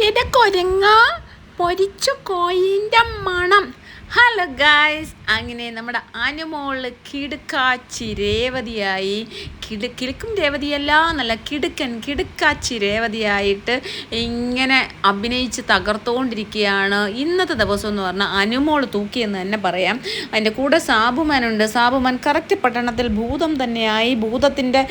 ഇടക്കൊരങ്ങ പൊരിച്ച കോയിൻ്റെ മണം. Hello guys, അങ്ങനെ നമ്മുടെ അനുമോള് കിടുക്കാച്ചി രേവതിയായി. കിലുക്കും രേവതിയല്ല, നല്ല കിടുക്കാച്ചി രേവതിയായിട്ട് ഇങ്ങനെ അഭിനയിച്ച് തകർത്തുകൊണ്ടിരിക്കുകയാണ്. ഇന്നത്തെ ദിവസം എന്ന് പറഞ്ഞാൽ അനുമോൾ തൂക്കിയെന്ന് തന്നെ പറയാം. അതിൻ്റെ കൂടെ സാബുമാനുണ്ട്. സാബുമാൻ കറക്റ്റ് പട്ടണത്തിൽ ഭൂതം തന്നെയായി. ഭൂതത്തിൻ്റെ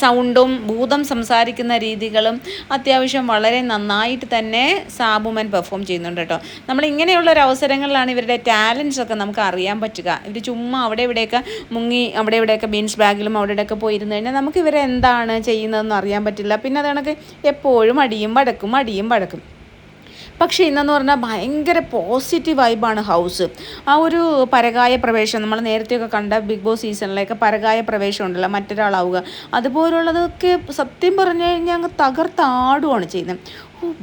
സൗണ്ടും ഭൂതം സംസാരിക്കുന്ന രീതികളും അത്യാവശ്യം വളരെ നന്നായിട്ട് തന്നെ സാബുമാൻ പെർഫോം ചെയ്യുന്നുണ്ട് കേട്ടോ. നമ്മളിങ്ങനെയുള്ള ഒരു അവസരങ്ങളിലാണ് ഇവരുടെ ടാലൻസ് ഒക്കെ നമുക്ക് അറിയാൻ പറ്റുക. ഇവർ ചുമ്മാ അവിടെ ഇവിടെയൊക്കെ മുങ്ങി അവിടെ ഇവിടെയൊക്കെ ബീൻസ് ബാഗിലും അവിടെ ഇവിടെയൊക്കെ പോയിരുന്നു കഴിഞ്ഞാൽ നമുക്ക് ഇവരെ എന്താണ് ചെയ്യുന്നതെന്ന് അറിയാൻ പറ്റില്ല. പിന്നെ അത് കണക്ക് എപ്പോഴും അടിയും വടക്കും. പക്ഷേ ഇന്നെന്ന് പറഞ്ഞാൽ ഭയങ്കര പോസിറ്റീവ് വൈബാണ് ഹൗസ്. ആ ഒരു പരകായ പ്രവേശം നമ്മൾ നേരത്തെയൊക്കെ കണ്ട ബിഗ് ബോസ് സീസണിലേക്ക് പരകായ പ്രവേശം ഉണ്ടല്ലോ, മറ്റൊരാളാവുക, അതുപോലുള്ളതൊക്കെ സത്യം പറഞ്ഞു കഴിഞ്ഞാൽ അങ്ങ് തകർത്താടുകയാണ് ചെയ്യുന്നത്.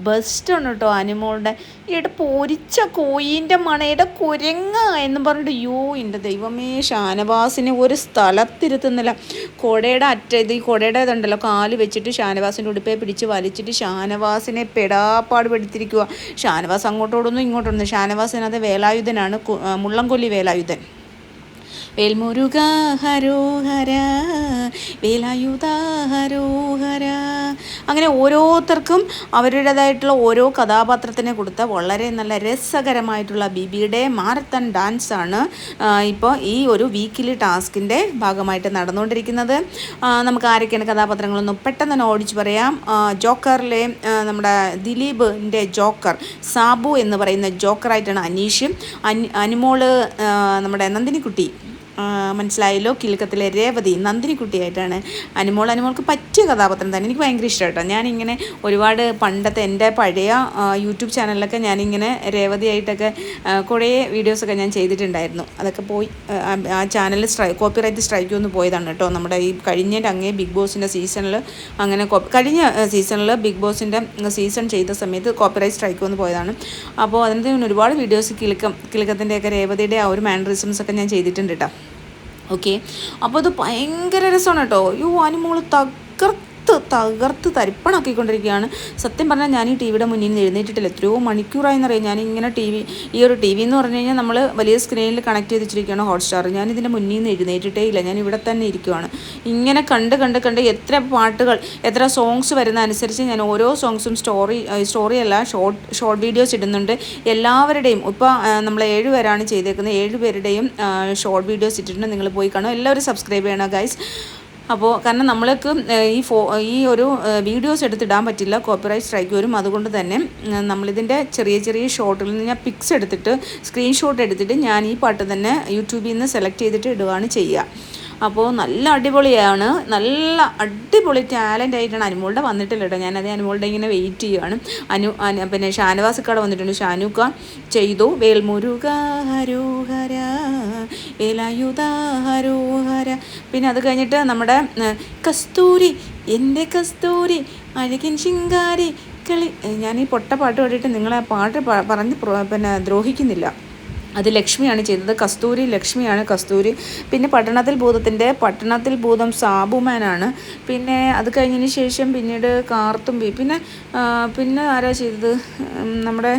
ബെസ്റ്റാണ് കേട്ടോ അനുമോളുടെ. ഇവിടെ പൊരിച്ച കോയിൻ്റെ മണയുടെ കുരങ്ങ എന്ന് പറഞ്ഞിട്ട് എൻ്റെ ദൈവമേ, ഷാനവാസിനെ ഒരു സ്ഥലത്തിരുത്തുന്നില്ല. ഈ കുടയുടെ ഇതുണ്ടല്ലോ, കാല് വെച്ചിട്ട് ഷാനവാസിൻ്റെ ഉടുപ്പേ പിടിച്ച് വലിച്ചിട്ട് ഷാനവാസിനെ പെടാപ്പാട് പെടുത്തിരിക്കുക. ഷാനവാസ് അങ്ങോട്ടോടൊന്നും ഇങ്ങോട്ടൊന്നും. ഷാനവാസിനത് വേലായുധനാണ്, മുള്ളംകൊല്ലി വേലായുധൻ. വേൽമുരുക ഹരോഹര, വേലായുധ ഹരോഹര. അങ്ങനെ ഓരോരുത്തർക്കും അവരുടേതായിട്ടുള്ള ഓരോ കഥാപാത്രത്തിനെ കൊടുത്ത വളരെ നല്ല രസകരമായിട്ടുള്ള ബിബിയുടെ മാരത്തൺ ഡാൻസാണ് ഇപ്പോൾ ഈ ഒരു വീക്കിലി ടാസ്കിൻ്റെ ഭാഗമായിട്ട് നടന്നുകൊണ്ടിരിക്കുന്നത്. നമുക്ക് ആരൊക്കെയാണ് കഥാപാത്രങ്ങളൊന്നും പെട്ടെന്ന് തന്നെ ഓടിച്ച് പറയാം. ജോക്കറിലെ നമ്മുടെ ദിലീപിൻ്റെ ജോക്കർ സാബു എന്ന് പറയുന്ന ജോക്കറായിട്ടാണ് അനീഷ്. അനുമോള് നമ്മുടെ നന്ദിനിക്കുട്ടി, മനസ്സിലായല്ലോ, കിലുക്കത്തിലെ രേവതി നന്ദിനിക്കുട്ടിയായിട്ടാണ് അനുമോൾക്ക് പറ്റിയ കഥാപാത്രം തന്നെ. എനിക്ക് ഭയങ്കര ഇഷ്ടമായിട്ടോ. ഞാനിങ്ങനെ ഒരുപാട് പണ്ടത്തെ എൻ്റെ പഴയ യൂട്യൂബ് ചാനലിലൊക്കെ ഞാനിങ്ങനെ രേവതിയായിട്ടൊക്കെ കുറേ വീഡിയോസൊക്കെ ഞാൻ ചെയ്തിട്ടുണ്ടായിരുന്നു. അതൊക്കെ പോയി ആ ചാനൽ കോപ്പിറൈറ്റ് സ്ട്രൈക്ക് ഒന്ന് പോയതാണ് കേട്ടോ. നമ്മുടെ ഈ കഴിഞ്ഞ ബിഗ് ബോസിൻ്റെ സീസണിൽ അങ്ങനെ കഴിഞ്ഞ സീസണിൽ ബിഗ് ബോസിൻ്റെ സീസൺ ചെയ്ത സമയത്ത് കോപ്പിറൈറ്റ് സ്ട്രൈക്ക് ഒന്ന് പോയതാണ്. അപ്പോൾ അതിൻ്റെ ഒരുപാട് വീഡിയോസ് കിലുക്കത്തിൻ്റെയൊക്കെ രേവതിയുടെ ആ ഒരു മാനറിസംസൊക്കെ ഞാൻ ചെയ്തിട്ടുണ്ട് കേട്ടോ. ഓക്കെ, അപ്പോൾ അത് ഭയങ്കര രസമാണ് കേട്ടോ. അനുമോൾ തകർത്ത് തരിപ്പണാക്കിക്കൊണ്ടിരിക്കുകയാണ്. സത്യം പറഞ്ഞാൽ ഞാൻ ഈ ടി വിയുടെ മുന്നിൽ നിന്ന് എഴുന്നേറ്റിട്ടില്ല. എത്രയോ മണിക്കൂറായെന്നറിയാം ഞാനിങ്ങനെ ഈ ഒരു ടി വി എന്ന് പറഞ്ഞു കഴിഞ്ഞാൽ നമ്മൾ വലിയ സ്ക്രീനിൽ കണക്ട് ചെയ്ത് വെച്ചിരിക്കുകയാണ് ഹോട്ട്സ്റ്റാർ. ഞാനിതിൻ്റെ മുന്നിൽ നിന്ന് എഴുന്നേറ്റിട്ടേ ഇല്ല. ഞാൻ ഇവിടെ തന്നെ ഇരിക്കുവാണ്. ഇങ്ങനെ കണ്ട് എത്ര പാട്ടുകൾ, എത്ര സോങ്സ് വരുന്ന അനുസരിച്ച് ഞാൻ ഓരോ സോങ്സും സ്റ്റോറിയല്ല ഷോർട്ട് വീഡിയോസ് ഇടുന്നുണ്ട്. എല്ലാവരുടെയും ഇപ്പോൾ നമ്മൾ 7 പേരാണ് ചെയ്തേക്കുന്നത്. 7 പേരുടെയും ഷോർട്ട് വീഡിയോസ് ഇട്ടിട്ടുണ്ട്. നിങ്ങൾ പോയി കാണും. എല്ലാവരും സബ്സ്ക്രൈബ് ചെയ്യണം ഗൈസ്. അപ്പോൾ കാരണം നമ്മൾക്ക് ഈ ഒരു വീഡിയോസ് എടുത്തിടാൻ പറ്റില്ല, കോപ്പിറൈറ്റ് സ്ട്രൈക്ക് വരും. അതുകൊണ്ട് തന്നെ നമ്മളിതിൻ്റെ ചെറിയ ഷോട്ടുകളിൽ നിന്ന് ഞാൻ പിക്സ് എടുത്തിട്ട് സ്ക്രീൻഷോട്ട് എടുത്തിട്ട് ഞാൻ ഈ പാട്ട് തന്നെ യൂട്യൂബിൽ നിന്ന് സെലക്ട് ചെയ്തിട്ട് ഇടുകയാണ് ചെയ്യുക. അപ്പോൾ നല്ല അടിപൊളിയാണ്, നല്ല അടിപൊളി ടാലൻ്റ് ആയിട്ടാണ് അനുമോളുടെ വന്നിട്ടില്ല കേട്ടോ. ഞാനത് അനുമോളുടെ ഇങ്ങനെ വെയിറ്റ് ചെയ്യുകയാണ്. പിന്നെ ഷാനവാസിക്കാട് വന്നിട്ടുണ്ട്. ഷാനുക്ക ചെയ്തു. വേൽമുരുക ഹരോഹര, വേലായുധ ഹരോഹര. പിന്നെ അത് കഴിഞ്ഞിട്ട് നമ്മുടെ കസ്തൂരി, എൻ്റെ കസ്തൂരി അഴകിൻ ശിങ്കാരി കളി. ഞാൻ ഈ പൊട്ട പാട്ട് പാടിയിട്ട് നിങ്ങളെ പാട്ട് പറഞ്ഞ് ദ്രോഹിക്കുന്നില്ല. അത് ലക്ഷ്മിയാണ് ചെയ്തത്. ലക്ഷ്മിയാണ് കസ്തൂരി. പിന്നെ പട്ടണത്തിൽ ഭൂതം സാബുമാനാണ്. പിന്നെ അത് കഴിഞ്ഞതിന് ശേഷം പിന്നീട് കാർത്തുമ്പി. പിന്നെ ആരാ ചെയ്തത്? നമ്മുടെ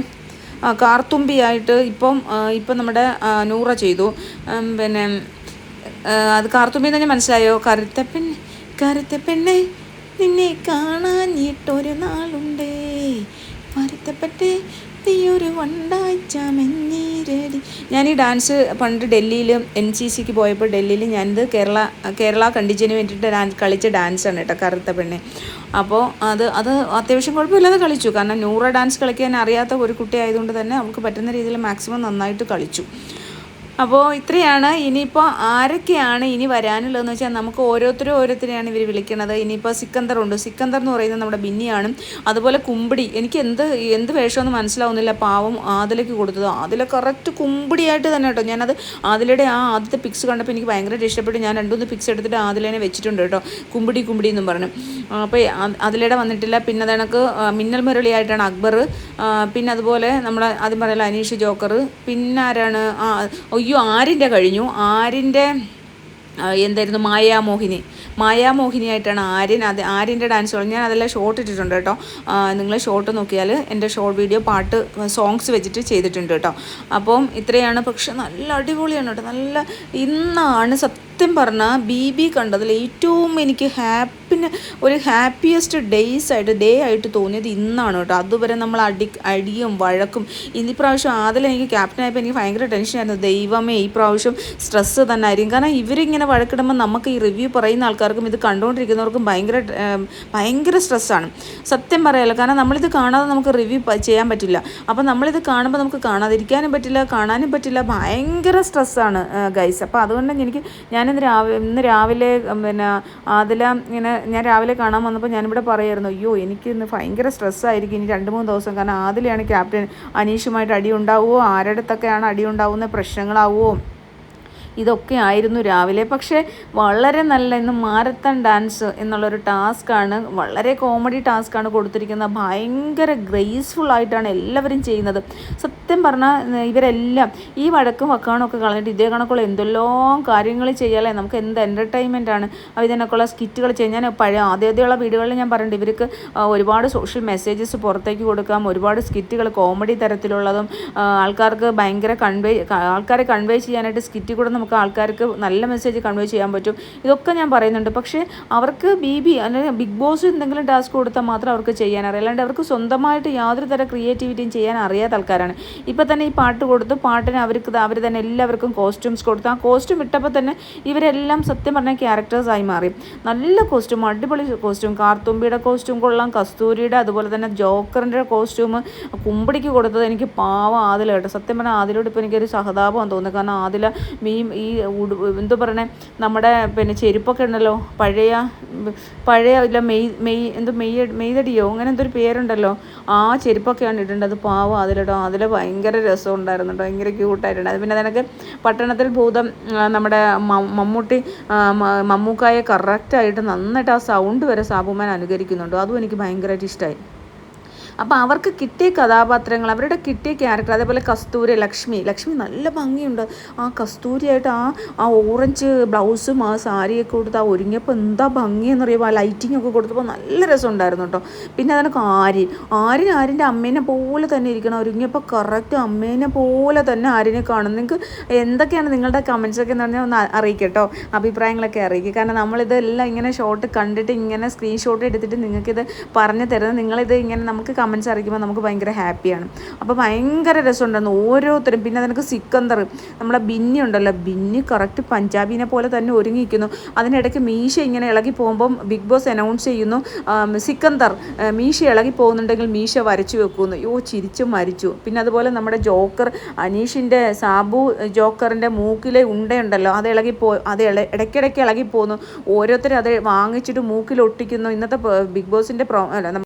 കാർത്തുമ്പിയായിട്ട് ഇപ്പം നമ്മുടെ നൂറ ചെയ്തു. പിന്നെ അത് കാർത്തുമ്പി എന്ന് പറഞ്ഞാൽ മനസ്സിലായോ? കറുത്ത പെണ്ണെ നിന്നെ കാണാഞ്ഞിട്ടൊരു നാളുണ്ടേ, വരുത്തപ്പെട്ടേ തീയൊരു വണ്ടാഴ്ച മെഞ്ഞീരടി. ഞാൻ ഈ ഡാൻസ് പണ്ട് ഡൽഹിയിൽ NCCക്ക് പോയപ്പോൾ ഡൽഹിയിൽ ഞാനിത് കേരള കണ്ടിജന് വേണ്ടിയിട്ട് കളിച്ച ഡാൻസാണ് കേട്ടോ, കറുത്ത പെണ്ണെ. അപ്പോൾ അത് അത്യാവശ്യം കുഴപ്പമില്ലാതെ കളിച്ചു. കാരണം നൂറ ഡാൻസ് കളിക്കാൻ അറിയാത്ത ഒരു കുട്ടി ആയതുകൊണ്ട് തന്നെ നമുക്ക് പറ്റുന്ന രീതിയിൽ മാക്സിമം നന്നായിട്ട് കളിച്ചു. അപ്പോൾ ഇത്രയാണ്. ഇനിയിപ്പോൾ ആരൊക്കെയാണ് ഇനി വരാനുള്ളതെന്ന് വെച്ചാൽ നമുക്ക് ഓരോരുത്തരെയാണ് ഇവർ വിളിക്കുന്നത്. ഇനിയിപ്പോൾ സിക്കന്ദർ എന്ന് പറയുന്നത് നമ്മുടെ ബിന്നിയാണ്. അതുപോലെ കുമ്പിടി. എനിക്ക് എന്ത് വേഷമെന്ന് മനസ്സിലാവുന്നില്ല. പാവം ആദിലയ്ക്ക് കൊടുത്തത്. ആദില കറക്റ്റ് കുമ്പിടിയായിട്ട് തന്നെ കേട്ടോ. ഞാനത് ആദിലയുടെ ആദ്യത്തെ പിക്സ് കണ്ടപ്പോൾ എനിക്ക് ഭയങ്കരമായിട്ട് ഇഷ്ടപ്പെട്ടു. ഞാൻ 2-3 പിക്സ് എടുത്തിട്ട് ആദിലേനെ വെച്ചിട്ടുണ്ട് കേട്ടോ, കുമ്പിടി എന്നും പറഞ്ഞു. അപ്പോൾ ആദിലയുടെ വന്നിട്ടില്ല. പിന്നെ അതണക്ക് മിന്നൽ മുരളിയായിട്ടാണ് അക്ബർ. പിന്നെ അതുപോലെ നമ്മൾ ആദ്യം പറയല അനീഷ് ജോക്കർ. പിന്നെ ആരാണ്? ആര്യൻ്റെ കഴിഞ്ഞു. എന്തായിരുന്നു മായാമോഹിനിയായിട്ടാണ് ആര്യൻ്റെ ഡാൻസ്. ഞാൻ അതെല്ലാം ഷോർട്ട് ഇട്ടിട്ടുണ്ട് കേട്ടോ. നിങ്ങൾ ഷോർട്ട് നോക്കിയാൽ എൻ്റെ ഷോർട്ട് വീഡിയോ പാട്ട് സോങ്സ് വെച്ചിട്ട് ചെയ്തിട്ടുണ്ട് കേട്ടോ. അപ്പം ഇത്രയാണ്. പക്ഷെ നല്ല അടിപൊളിയാണ് കേട്ടോ. നല്ല ഇന്നാണ് സത്യം പറഞ്ഞാൽ BB കണ്ടതിൽ ഏറ്റവും എനിക്ക് ഒരു ഹാപ്പിയസ്റ്റ് ഡേ ആയിട്ട് തോന്നിയത് ഇന്നാണ് കേട്ടോ. അതുവരെ നമ്മൾ അടിയും വഴക്കും. ഇപ്രാവശ്യം എനിക്ക് ക്യാപ്റ്റനായപ്പോൾ എനിക്ക് ഭയങ്കര ടെൻഷനായിരുന്നു. ദൈവമേ, ഈ പ്രാവശ്യം സ്ട്രെസ്സ് തന്നെ ആയിരിക്കും. കാരണം ഇവരിങ്ങനെ വഴക്കിടുമ്പോൾ നമുക്ക് ഈ റിവ്യൂ പറയുന്ന ആൾക്കാർക്കും ഇത് കണ്ടുകൊണ്ടിരിക്കുന്നവർക്കും ഭയങ്കര സ്ട്രെസ്സാണ് സത്യം പറയാലോ. കാരണം നമ്മളിത് കാണാതെ നമുക്ക് റിവ്യൂ ചെയ്യാൻ പറ്റില്ല. അപ്പം നമ്മളിത് കാണുമ്പോൾ നമുക്ക് കാണാതിരിക്കാനും പറ്റില്ല, കാണാനും പറ്റില്ല. ഭയങ്കര സ്ട്രെസ്സാണ് ഗൈസ്. അപ്പോൾ അതുകൊണ്ട് ഇന്ന് രാവിലെ ഞാൻ രാവിലെ കാണാൻ വന്നപ്പോൾ ഞാനിവിടെ പറയായിരുന്നു, അയ്യോ എനിക്ക് ഇന്ന് ഭയങ്കര സ്ട്രെസ്സായിരിക്കും ഇനി 2-3 ദിവസം. കാരണം ആദിലയാണ് ക്യാപ്റ്റൻ. അനീഷുമായിട്ട് അടി ഉണ്ടാവുമോ, ആരുടെ അടുത്തൊക്കെയാണ് അടി ഉണ്ടാവുന്ന പ്രശ്നങ്ങളാവുമോ, ഇതൊക്കെ ആയിരുന്നു രാവിലെ. പക്ഷേ വളരെ നല്ല ഇന്ന് മാരത്തൺ ഡാൻസ് എന്നുള്ളൊരു ടാസ്ക്കാണ്, വളരെ കോമഡി ടാസ്ക്കാണ് കൊടുത്തിരിക്കുന്നത്. ഭയങ്കര ഗ്രേസ്ഫുള്ളായിട്ടാണ് എല്ലാവരും ചെയ്യുന്നത്. സത്യം പറഞ്ഞാൽ ഇവരെല്ലാം ഈ വഴക്കും വക്കാണൊക്കെ കളഞ്ഞിട്ട് ഇതേ കണക്കുള്ള എന്തെല്ലാം കാര്യങ്ങൾ ചെയ്യാലേ നമുക്ക് എന്ത് എൻ്റർടൈൻമെൻറ്റാണ്. ഇതിനൊക്കെയുള്ള സ്കിറ്റുകൾ ചെയ്യാൻ ഞാൻ ആദ്യമുള്ള വീഡിയോകളിൽ ഞാൻ പറഞ്ഞിട്ടുണ്ട്, ഇവർക്ക് ഒരുപാട് സോഷ്യൽ മെസ്സേജസ് പുറത്തേക്ക് കൊടുക്കാം, ഒരുപാട് സ്കിറ്റുകൾ കോമഡി തരത്തിലുള്ളതും ആൾക്കാർക്ക് ആൾക്കാരെ കൺവേ ചെയ്യാനായിട്ട് സ്കിറ്റ് കൂടെ നമുക്ക് ആൾക്കാർക്ക് നല്ല മെസ്സേജ് കൺവേ ചെയ്യാൻ പറ്റും. ഇതൊക്കെ ഞാൻ പറയുന്നുണ്ട്. പക്ഷേ അവർക്ക് അല്ലെങ്കിൽ ബിഗ് ബോസ് എന്തെങ്കിലും ടാസ്ക് കൊടുത്താൽ മാത്രം അവർക്ക് ചെയ്യാൻ അറിയാം. അല്ലാണ്ട് അവർക്ക് സ്വന്തമായിട്ട് യാതൊരു തരം ക്രിയേറ്റിവിറ്റിയും ചെയ്യാൻ അറിയാത്ത ആൾക്കാരാണ്. ഇപ്പം തന്നെ ഈ പാട്ട് കൊടുത്തു, പാട്ടിന് അവർ തന്നെ എല്ലാവർക്കും കോസ്റ്റ്യൂംസ് കൊടുത്തു. ആ കോസ്റ്റ്യൂം ഇട്ടപ്പോൾ തന്നെ ഇവരെല്ലാം സത്യം പറഞ്ഞ ക്യാരക്ടേഴ്സായി മാറി. നല്ല കോസ്റ്റ്യൂം, അടിപൊളി കോസ്റ്റ്യൂം. കാർത്തുമ്പിയുടെ കോസ്റ്റ്യൂം കൊള്ളാം, കസ്തൂരിയുടെ, അതുപോലെ തന്നെ ജോക്കറിൻ്റെ കോസ്റ്റ്യൂം കുമ്പിടിക്ക് കൊടുത്തത് എനിക്ക് പാവം ആദില കേട്ടോ. സത്യം പറഞ്ഞാൽ ആദിലോട് ഇപ്പോൾ എനിക്കൊരു സഹതാപം തോന്നുന്നു. കാരണം ആദില ഈ എന്താ പറയണേ, നമ്മുടെ ചെരുപ്പൊക്കെ ഉണ്ടല്ലോ, പഴയ ഇല്ല മെയ്തടിയോ അങ്ങനെ എന്തൊരു പേരുണ്ടല്ലോ, ആ ചെരുപ്പൊക്കെയാണ് ഇടേണ്ടത്. അത് പാവം അതിലിട്ടോ. അതിൽ ഭയങ്കര രസം ഉണ്ടായിരുന്നു കേട്ടോ, ഭയങ്കര ക്യൂട്ടായിട്ടുണ്ട്. അത് പിന്നെ അതിനൊക്കെ പട്ടണത്തിൽ ഭൂതം നമ്മുടെ മമ്മൂക്കായെ കറക്റ്റായിട്ട് നന്നായിട്ട് ആ സൗണ്ട് വരെ സാബുമാൻ അനുകരിക്കുന്നുണ്ട്. അതും എനിക്ക് ഭയങ്കരമായിട്ട് ഇഷ്ടമായി. അപ്പോൾ അവർക്ക് കിട്ടിയ കഥാപാത്രങ്ങൾ, അവരുടെ കിട്ടിയ ക്യാരക്ടർ, അതേപോലെ ലക്ഷ്മി നല്ല ഭംഗിയുണ്ട്. ആ കസ്തൂരിയായിട്ട് ആ ഓറഞ്ച് ബ്ലൗസും ആ സാരിയൊക്കെ കൊടുത്ത് ആ ഒരുങ്ങിയപ്പോൾ എന്താ ഭംഗിയെന്ന് അറിയുമ്പോൾ ആ ലൈറ്റിംഗ് ഒക്കെ കൊടുത്തപ്പോൾ നല്ല രസമുണ്ടായിരുന്നു കേട്ടോ. പിന്നെ അതിനൊക്കെ ആര്യൻ്റെ അമ്മേനെ പോലെ തന്നെ ഇരിക്കണം. ഒരുങ്ങിയപ്പോൾ കറക്റ്റ് അമ്മേനെ പോലെ തന്നെ ആര്യനെ കാണും. നിങ്ങൾക്ക് എന്തൊക്കെയാണ് നിങ്ങളുടെ കമൻസൊക്കെ എന്ന് പറഞ്ഞാൽ ഒന്ന് അറിയിക്കട്ടോ, അഭിപ്രായങ്ങളൊക്കെ അറിയിക്കുക. കാരണം നമ്മളിതെല്ലാം ഇങ്ങനെ ഷോട്ട് കണ്ടിട്ട് ഇങ്ങനെ സ്ക്രീൻഷോട്ട് എടുത്തിട്ട് നിങ്ങൾക്കിത് പറഞ്ഞു തരുന്നത്, നിങ്ങളിത് ഇങ്ങനെ നമുക്ക് കമൻസ് അറിയിക്കുമ്പോൾ നമുക്ക് ഭയങ്കര ഹാപ്പിയാണ്. അപ്പോൾ ഭയങ്കര രസമുണ്ടായിരുന്നു ഓരോരുത്തരും. പിന്നെ അതിനൊക്കെ സിക്കന്ദർ, നമ്മുടെ ബിന്നി ഉണ്ടല്ലോ, ബിന്നി കറക്റ്റ് പഞ്ചാബിനെ പോലെ തന്നെ ഒരുങ്ങിയിരിക്കുന്നു. അതിനിടയ്ക്ക് മീശ ഇങ്ങനെ ഇളകി പോകുമ്പം ബിഗ് ബോസ് അനൗൺസ് ചെയ്യുന്നു, സിക്കന്ദർ മീശ ഇളകി പോകുന്നുണ്ടെങ്കിൽ മീശ വരച്ചു വെക്കുന്നു. ചിരിച്ചു മരിച്ചു. പിന്നെ അതുപോലെ നമ്മുടെ ജോക്കർ, അനീഷിൻ്റെ ജോക്കറിൻ്റെ മൂക്കിലെ ഉണ്ടയുണ്ടല്ലോ, അത് ഇടയ്ക്കിടയ്ക്ക് ഇളകി പോകുന്നു. ഓരോരുത്തരും അത് വാങ്ങിച്ചിട്ട് മൂക്കിൽ ഒട്ടിക്കുന്നു. ഇന്നത്തെ ബിഗ് ബോസിൻ്റെ